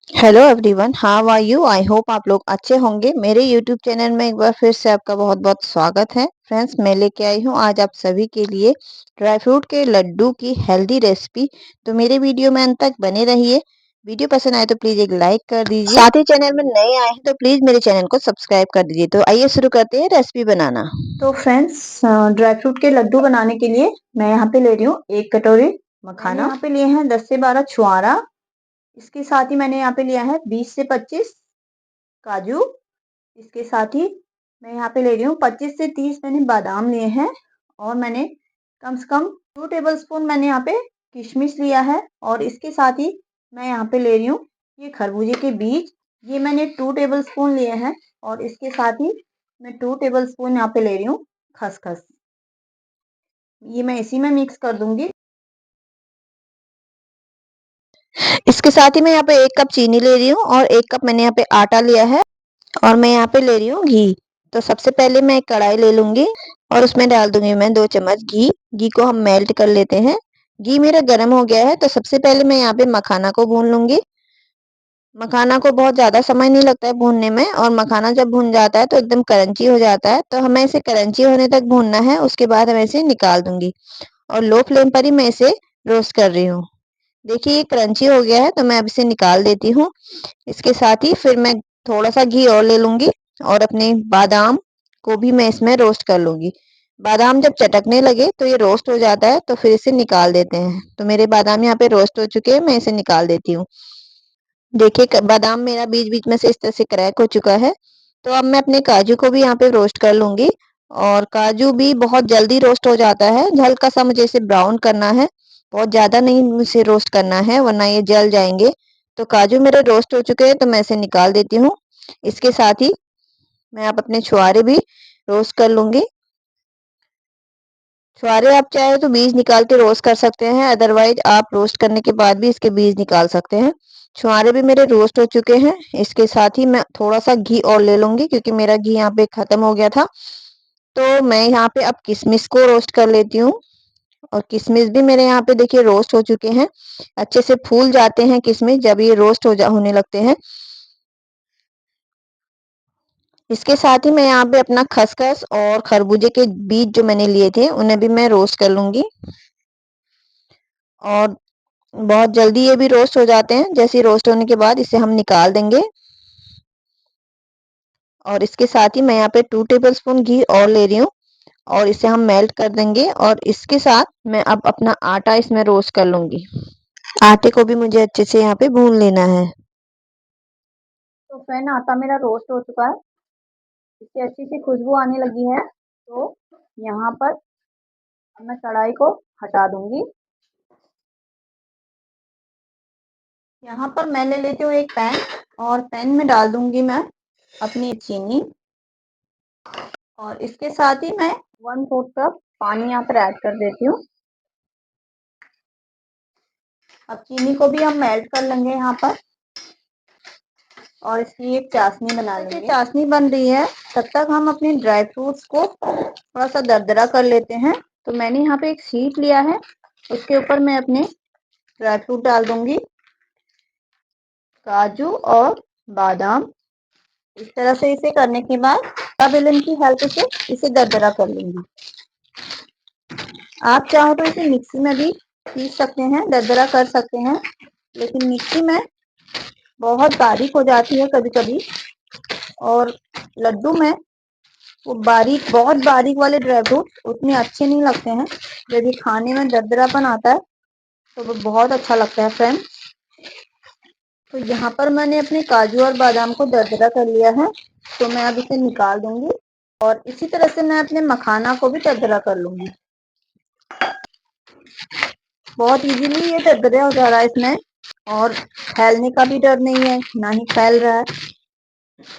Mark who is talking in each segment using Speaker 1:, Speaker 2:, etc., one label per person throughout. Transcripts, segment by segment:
Speaker 1: Hello everyone, how are you? I hope आप लोग अच्छे होंगे। मेरे यूट्यूब चैनल में एक बार फिर से आपका बहुत बहुत स्वागत है। फ्रेंड्स, मैं लेके आई हूँ आज आप सभी के लिए ड्राई फ्रूट के लड्डू की हेल्दी रेसिपी। तो मेरे वीडियो में अंत तक बने रहिए। वीडियो पसंद आए तो प्लीज़ एक लाइक कर दीजिए। साथ ही चैनल में नए आए हैं तो प्लीज़ मेरे चैनल को सब्सक्राइब कर दीजिए। तो आइए शुरू करते हैं रेसिपी बनाना।
Speaker 2: तो फ्रेंड्स, ड्राई फ्रूट के लड्डू बनाने के लिए मैं यहाँ पे ले रही हूँ 1 कटोरी मखाना। यहाँ पे लिए हैं 10 से 12 छुआरा। इसके साथ ही मैंने यहाँ पे लिया है 20 से 25 काजू। इसके साथ ही मैं यहाँ पे ले रही हूँ 25 से 30 मैंने बादाम लिए हैं। और मैंने कम से कम 2 टेबलस्पून मैंने यहाँ पे किशमिश लिया है। और इसके साथ ही मैं यहाँ पे ले रही हूँ ये खरबूजे के बीज। ये मैंने 2 टेबलस्पून लिए हैं। और इसके साथ ही मैं 2 टेबलस्पून यहाँ पे ले रही हूँ खसखस। ये मैं इसी में मिक्स कर दूंगी।
Speaker 1: इसके साथ ही मैं यहाँ पे 1 कप चीनी ले रही हूँ और 1 कप मैंने यहाँ पे आटा लिया है। और मैं यहाँ पे ले रही हूँ घी। तो सबसे पहले मैं एक कढ़ाई ले लूँगी और उसमें डाल दूँगी मैं 2 चम्मच घी। घी को हम मेल्ट कर लेते हैं। घी मेरा गर्म हो गया है तो सबसे पहले मैं यहाँ पे मखाना को भून लूँगी। मखाना को बहुत ज़्यादा समय नहीं लगता है भूनने में, और मखाना जब भून जाता है तो एकदम क्रंची हो जाता है। तो हमें इसे क्रंची होने तक भूनना है। उसके बाद मैं इसे निकाल दूँगी और लो फ्लेम पर ही मैं इसे रोस्ट कर रही हूँ। देखिए ये क्रंची हो गया है तो मैं अब इसे निकाल देती हूँ। इसके साथ ही फिर मैं थोड़ा-सा घी और ले लूँगी और अपने बादाम को भी मैं इसमें रोस्ट कर लूँगी। बादाम जब चटकने लगे तो ये रोस्ट हो जाता है, तो फिर इसे निकाल देते हैं। तो मेरे बादाम यहाँ पे रोस्ट हो चुके हैं, मैं इसे निकाल देती हूँ। देखिए बादाम मेरा बीच-बीच में से इस तरह से क्रैक हो चुका है। तो अब मैं अपने काजू को भी यहाँ पे रोस्ट कर लूँगी। और काजू भी बहुत जल्दी रोस्ट हो जाता है। हल्का-सा मुझे इसे ब्राउन करना है, बहुत ज़्यादा नहीं इसे रोस्ट करना है वरना ये जल जाएँगे। तो काजू मेरे रोस्ट हो चुके हैं तो मैं इसे निकाल देती हूँ। इसके साथ ही मैं अब अपने छुआरे भी रोस्ट कर लूँगी। छुआरे आप चाहे तो बीज निकाल के रोस्ट कर सकते हैं, अदरवाइज आप रोस्ट करने के बाद भी इसके बीज निकाल सकते हैं। छुआरे भी मेरे रोस्ट हो चुके हैं। इसके साथ ही मैं थोड़ा-सा घी और ले लूँगी क्योंकि मेरा घी यहाँ पे खत्म हो गया था। तो मैं यहाँ पे अब किशमिश को रोस्ट कर लेती हूँ। और किशमिश भी मेरे यहाँ पे देखिए रोस्ट हो चुके हैं। अच्छे से फूल जाते हैं किशमिश जब ये रोस्ट होने लगते हैं। इसके साथ ही मैं यहाँ पे अपना खसखस और खरबूजे के बीज जो मैंने लिए थे उन्हें भी मैं रोस्ट कर लूँगी। और बहुत जल्दी ये भी रोस्ट हो जाते हैं। जैसे ही रोस्ट होने के बाद इसे हम निकाल देंगे। और इसके साथ ही मैं यहाँ पे 2 टेबलस्पून घी और ले रही हूँ और इसे हम मेल्ट कर देंगे। और इसके साथ मैं अब अपना आटा इसमें रोस्ट कर लूँगी। आटे को भी मुझे अच्छे से यहाँ पे भून लेना है।
Speaker 2: तो फ्रेंड, आटा मेरा रोस्ट हो चुका है। इससे अच्छी सी खुशबू आने लगी है। तो यहाँ पर अब मैं कढ़ाई को हटा दूंगी। यहाँ पर मैं ले लेती हूँ एक पैन। और पैन में डाल दूंगी मैं अपनी चीनी। और इसके साथ ही मैं 1/4 कप पानी यहाँ पर ऐड कर देती हूँ। अब चीनी को भी हम मेल्ट कर लेंगे यहाँ पर। और इसकी एक चाशनी बना लेंगे। चाशनी बन रही है तब तक हम अपने ड्राई फ्रूट्स को थोड़ा सा दरदरा कर लेते हैं। तो मैंने यहाँ पे एक शीट लिया है, उसके ऊपर मैं अपने ड्राई फ्रूट डाल दूंगी, काजू और बादाम। इस तरह से इसे करने के बाद बेलन की हेल्प से इसे दरदरा कर लूंगी। आप चाहो तो इसे मिक्सी में भी पीस सकते हैं, दरदरा कर सकते हैं, लेकिन मिक्सी में बहुत बारीक हो जाती है कभी कभी। और लड्डू में वो बारीक, बहुत बारीक वाले ड्राई फ्रूट उतने अच्छे नहीं लगते हैं। जब ये खाने में दरदरापन आता है तो वो बहुत अच्छा लगता है फ्रेंड। तो यहाँ पर मैंने अपने काजू और बादाम को दरदरा कर लिया है। तो मैं अब इसे निकाल दूंगी। और इसी तरह से मैं अपने मखाना को भी दरदरा कर लूंगी। बहुत इजीली ये दरदरा हो जा रहा है इसमें, और फैलने का भी डर नहीं है, ना ही फैल रहा है।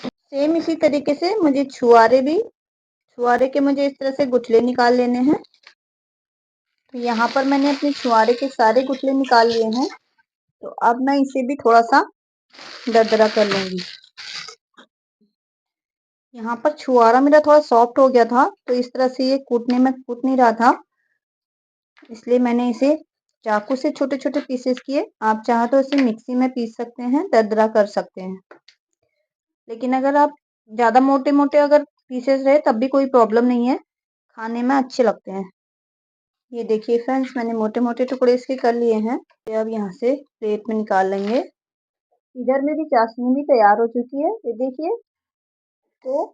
Speaker 2: सेम इसी तरीके से मुझे छुआरे के मुझे इस तरह से गुठले निकाल लेने हैं। तो यहाँ पर मैंने अपने छुआरे के सारे गुठले निकाल लिए हैं। तो अब मैं इसे भी थोड़ा सा दरदरा कर लूंगी। यहाँ पर छुआरा मेरा थोड़ा सॉफ्ट हो गया था, तो इस तरह से ये कूटने में कूट नहीं रहा था, इसलिए मैंने इसे चाकू से छोटे छोटे पीसेस किए। आप चाहो तो इसे मिक्सी में पीस सकते हैं, दरदरा कर सकते हैं। लेकिन अगर आप ज़्यादा मोटे मोटे अगर पीसेस रहे तब भी कोई प्रॉब्लम नहीं है, खाने में अच्छे लगते हैं। ये देखिए फ्रेंड्स, मैंने मोटे मोटे टुकड़े इसके कर लिए हैं। अब यहाँ से प्लेट में निकाल लेंगे। इधर मेरी चाशनी भी तैयार हो चुकी है, ये देखिए। तो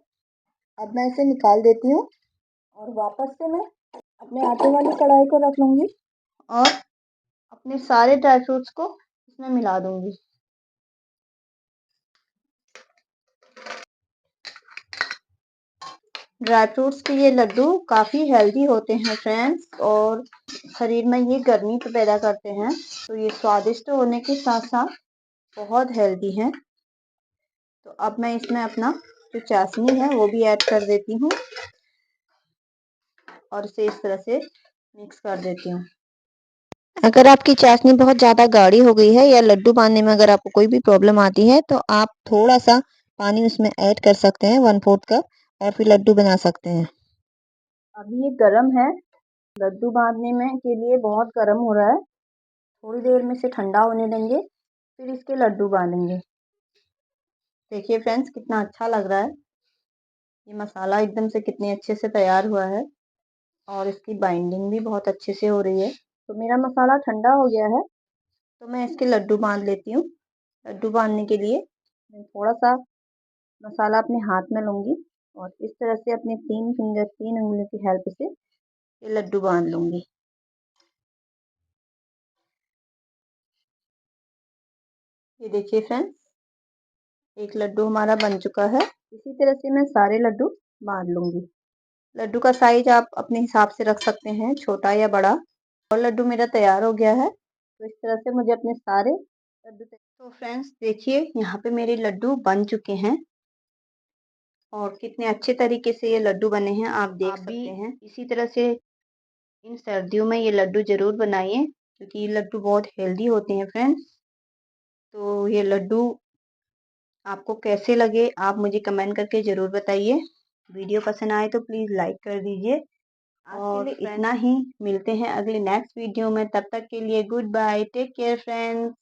Speaker 2: अब मैं इसे निकाल देती हूँ और वापस से मैं अपने आटे वाली कढ़ाई को रख लूँगी और अपने सारे ड्राई फ्रूट्स को इसमें मिला दूँगी। ड्राई फ्रूट्स के ये लड्डू काफ़ी हेल्दी होते हैं फ्रेंड्स, और शरीर में ये गर्मी तो पैदा करते हैं। तो ये स्वादिष्ट होने के साथ साथ बहुत हेल्दी हैं। तो अब मैं इसमें अपना जो चाशनी है वो भी ऐड कर देती हूँ और इसे इस तरह से मिक्स कर देती हूँ।
Speaker 1: अगर आपकी चाशनी बहुत ज़्यादा गाढ़ी हो गई है या लड्डू बांधने में अगर आपको कोई भी प्रॉब्लम आती है तो आप थोड़ा सा पानी उसमें ऐड कर सकते हैं, 1/4 कप, और फिर लड्डू बना सकते हैं।
Speaker 2: अभी ये गर्म है, लड्डू बांधने में के लिए बहुत गर्म हो रहा है। थोड़ी देर में इसे ठंडा होने देंगे, फिर इसके लड्डू बांधेंगे। देखिए फ्रेंड्स, कितना अच्छा लग रहा है। ये मसाला एकदम से कितने अच्छे से तैयार हुआ है और इसकी बाइंडिंग भी बहुत अच्छे से हो रही है। तो मेरा मसाला ठंडा हो गया है, तो मैं इसके लड्डू बांध लेती हूँ। लड्डू बांधने के लिए मैं थोड़ा सा मसाला अपने हाथ में लूँगी और इस तरह से अपने 3 उंगलियों की हेल्प से ये लड्डू बांध लूँगी। ये देखिए फ्रेंड्स, एक लड्डू हमारा बन चुका है। इसी तरह से मैं सारे लड्डू बांध लूँगी। लड्डू का साइज आप अपने हिसाब से रख सकते हैं, छोटा या बड़ा। और लड्डू मेरा तैयार हो गया है, तो इस तरह से मुझे अपने सारे लड्डू तो फ्रेंड्स देखिए, यहाँ पे मेरे लड्डू बन चुके हैं और कितने अच्छे तरीके से ये लड्डू बने हैं, आप देख सकते हैं। इसी तरह से इन सर्दियों में ये लड्डू ज़रूर बनाइए, क्योंकि ये लड्डू बहुत हेल्दी होते हैं फ्रेंड्स। तो ये लड्डू आपको कैसे लगे आप मुझे कमेंट करके ज़रूर बताइए। वीडियो पसंद आए तो प्लीज़ लाइक कर दीजिए। और इतना ही, मिलते हैं अगले नेक्स्ट वीडियो में। तब तक के लिए goodbye, take care friends.